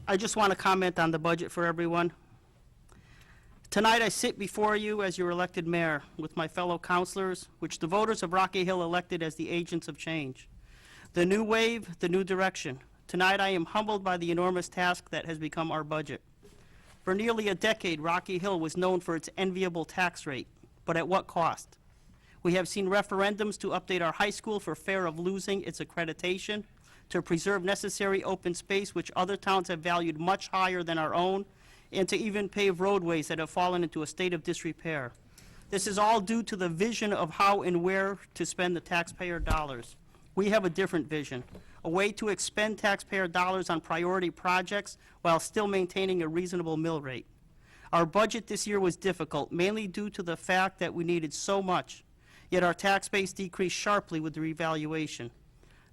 I just want to comment on the budget for everyone. Tonight, I sit before you as your elected mayor with my fellow councilors, which the voters of Rocky Hill elected as the agents of change. The new wave, the new direction. Tonight, I am humbled by the enormous task that has become our budget. For nearly a decade, Rocky Hill was known for its enviable tax rate, but at what cost? We have seen referendums to update our high school for fear of losing its accreditation, to preserve necessary open space which other towns have valued much higher than our own, and to even pave roadways that have fallen into a state of disrepair. This is all due to the vision of how and where to spend the taxpayer dollars. We have a different vision, a way to expend taxpayer dollars on priority projects while still maintaining a reasonable mill rate. Our budget this year was difficult, mainly due to the fact that we needed so much, yet our tax base decreased sharply with the revaluation.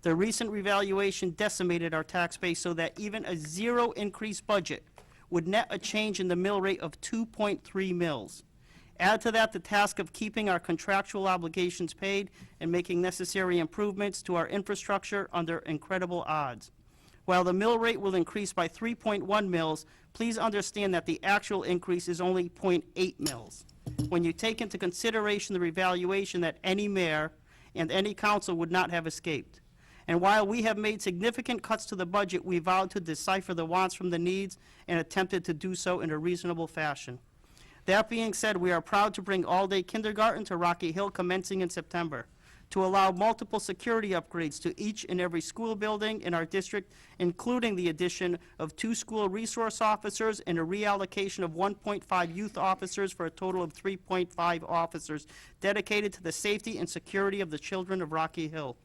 The recent revaluation decimated our tax base so that even a zero increase budget would net a change in the mill rate of 2.3 mills. Add to that the task of keeping our contractual obligations paid and making necessary improvements to our infrastructure under incredible odds. While the mill rate will increase by 3.1 mills, please understand that the actual increase is only 0.8 mills. When you take into consideration the revaluation that any mayor and any council would not have escaped. And while we have made significant cuts to the budget, we vowed to decipher the wants from the needs and attempted to do so in a reasonable fashion. That being said, we are proud to bring all-day kindergarten to Rocky Hill commencing in September, to allow multiple security upgrades to each and every school building in our district, including the addition of 2 school resource officers and a reallocation of 1.5 youth officers for a total of 3.5 officers dedicated to the safety and security of the children of Rocky Hill.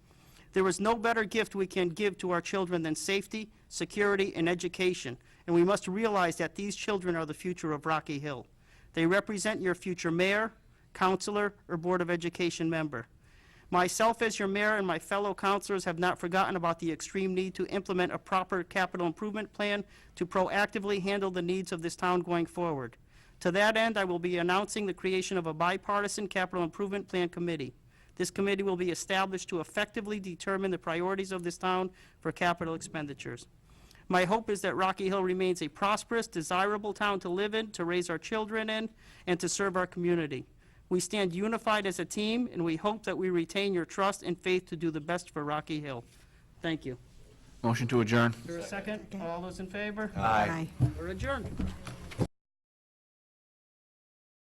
There is no better gift we can give to our children than safety, security, and education, and we must realize that these children are the future of Rocky Hill. They represent your future mayor, councilor, or Board of Education member. Myself as your mayor and my fellow councilors have not forgotten about the extreme need to implement a proper capital improvement plan to proactively handle the needs of this town going forward. To that end, I will be announcing the creation of a bipartisan capital improvement plan committee. This committee will be established to effectively determine the priorities of this town for capital expenditures. My hope is that Rocky Hill remains a prosperous, desirable town to live in, to raise our children in, and to serve our community. We stand unified as a team, and we hope that we retain your trust and faith to do the best for Rocky Hill. Thank you. Motion to adjourn. Is there a second? All those in favor? Aye. We're adjourned.